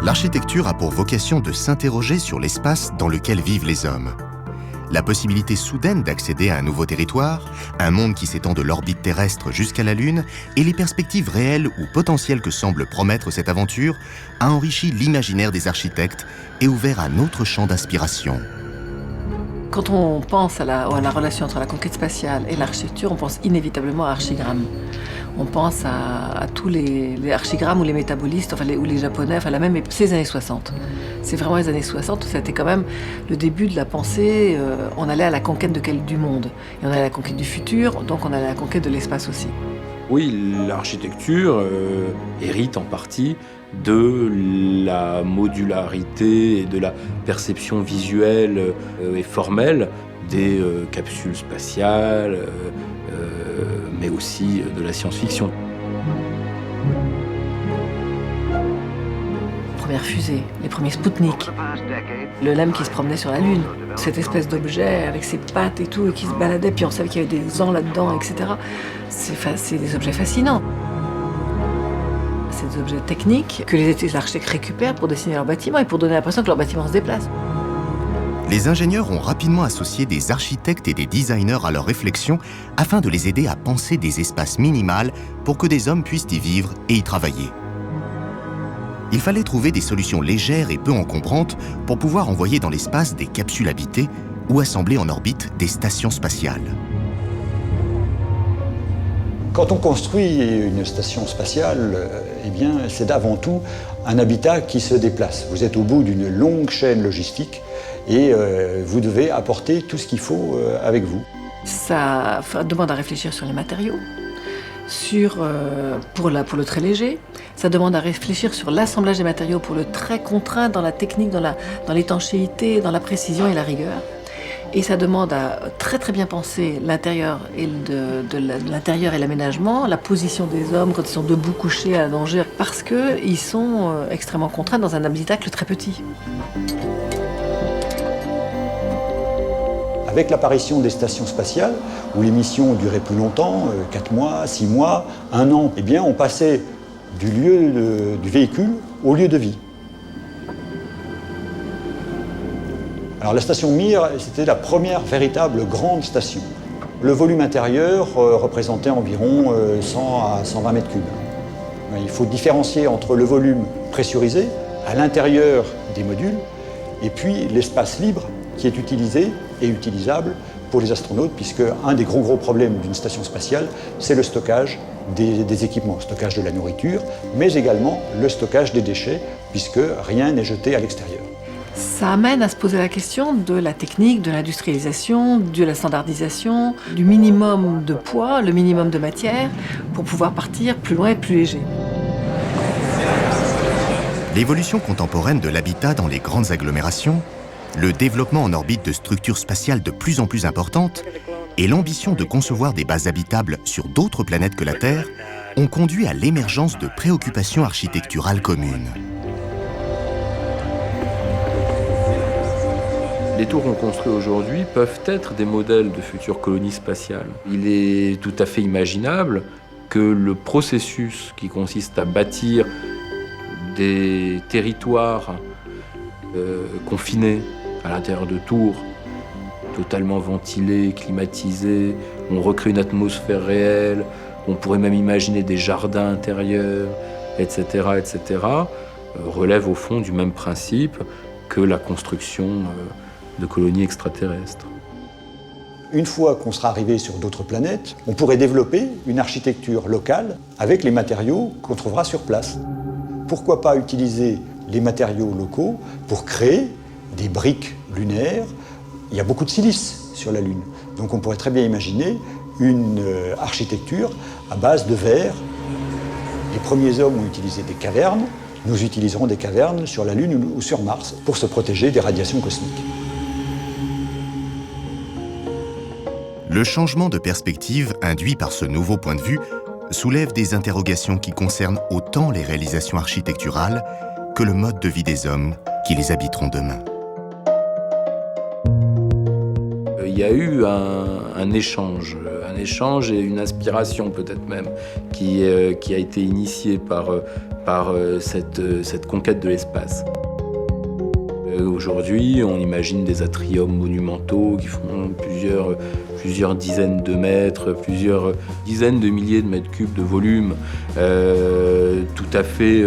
L'architecture a pour vocation de s'interroger sur l'espace dans lequel vivent les hommes. La possibilité soudaine d'accéder à un nouveau territoire, un monde qui s'étend de l'orbite terrestre jusqu'à la Lune, et les perspectives réelles ou potentielles que semble promettre cette aventure, a enrichi l'imaginaire des architectes et ouvert un autre champ d'aspiration. Quand on pense à la relation entre la conquête spatiale et l'architecture, on pense inévitablement à archigrammes. On pense à tous les archigrammes ou les métabolistes, ou les japonais, c'est les années 60. C'est vraiment les années 60, c'était quand même le début de la pensée. On allait à la conquête du monde. Et on allait à la conquête du futur, donc on allait à la conquête de l'espace aussi. Oui, l'architecture hérite en partie de la modularité et de la perception visuelle et formelle des capsules spatiales, mais aussi de la science-fiction. Première fusée, les premiers Spoutnik, le LEM qui se promenait sur la Lune, cette espèce d'objet avec ses pattes et tout, et qui se baladait, puis on savait qu'il y avait des ans là-dedans, etc. C'est des objets fascinants. C'est des objets techniques que les architectes récupèrent pour dessiner leurs bâtiments et pour donner l'impression que leur bâtiment se déplace. Les ingénieurs ont rapidement associé des architectes et des designers à leurs réflexions afin de les aider à penser des espaces minimals pour que des hommes puissent y vivre et y travailler. Il fallait trouver des solutions légères et peu encombrantes pour pouvoir envoyer dans l'espace des capsules habitées ou assembler en orbite des stations spatiales. Quand on construit une station spatiale, c'est avant tout un habitat qui se déplace. Vous êtes au bout d'une longue chaîne logistique et vous devez apporter tout ce qu'il faut avec vous. Ça demande à réfléchir sur les matériaux, pour le très léger. Ça demande à réfléchir sur l'assemblage des matériaux pour le très contraint dans la technique, dans l'étanchéité, dans la précision et la rigueur. Et ça demande à très très bien penser l'intérieur et l'intérieur et l'aménagement, la position des hommes quand ils sont debout, couchés, allongés, parce qu'ils sont extrêmement contraints dans un habitacle très petit. Avec l'apparition des stations spatiales, où les missions duraient plus longtemps, 4 mois, 6 mois, 1 an, on passait du véhicule au lieu de vie. Alors la station Mir, c'était la première véritable grande station. Le volume intérieur représentait environ 100 à 120 mètres cubes. Il faut différencier entre le volume pressurisé, à l'intérieur des modules, et puis l'espace libre qui est utilisé et utilisable pour les astronautes, puisque un des gros problèmes d'une station spatiale, c'est le stockage des équipements, le stockage de la nourriture, mais également le stockage des déchets, puisque rien n'est jeté à l'extérieur. Ça amène à se poser la question de la technique, de l'industrialisation, de la standardisation, du minimum de poids, le minimum de matière, pour pouvoir partir plus loin et plus léger. L'évolution contemporaine de l'habitat dans les grandes agglomérations, le développement en orbite de structures spatiales de plus en plus importantes et l'ambition de concevoir des bases habitables sur d'autres planètes que la Terre ont conduit à l'émergence de préoccupations architecturales communes. Les tours qu'on construit aujourd'hui peuvent être des modèles de futures colonies spatiales. Il est tout à fait imaginable que le processus qui consiste à bâtir des territoires confinés à l'intérieur de tours, totalement ventilés, climatisés, on recrée une atmosphère réelle, on pourrait même imaginer des jardins intérieurs, etc., relève au fond du même principe que la construction de colonies extraterrestres. Une fois qu'on sera arrivé sur d'autres planètes, on pourrait développer une architecture locale avec les matériaux qu'on trouvera sur place. Pourquoi pas utiliser les matériaux locaux pour créer des briques lunaires? Il y a beaucoup de silice sur la Lune, donc on pourrait très bien imaginer une architecture à base de verre. Les premiers hommes ont utilisé des cavernes, nous utiliserons des cavernes sur la Lune ou sur Mars pour se protéger des radiations cosmiques. Le changement de perspective induit par ce nouveau point de vue soulève des interrogations qui concernent autant les réalisations architecturales que le mode de vie des hommes qui les habiteront demain. Il y y a eu un échange et une inspiration peut-être même qui a été initiée par cette conquête de l'espace. Aujourd'hui, on imagine des atriums monumentaux qui font plusieurs dizaines de mètres, plusieurs dizaines de milliers de mètres cubes de volume, tout à fait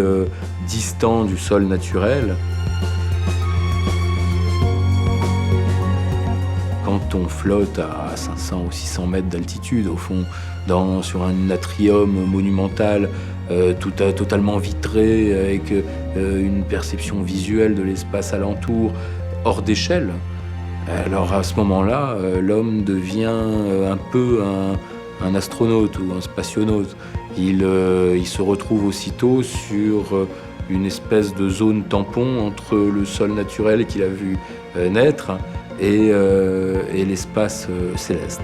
distants du sol naturel. Quand on flotte à 500 ou 600 mètres d'altitude, au fond, sur un atrium monumental, totalement vitré, avec une perception visuelle de l'espace alentour, hors d'échelle, alors à ce moment-là, l'homme devient un peu un astronaute ou un spationaute. Il se retrouve aussitôt sur une espèce de zone tampon entre le sol naturel qu'il a vu naître et l'espace céleste.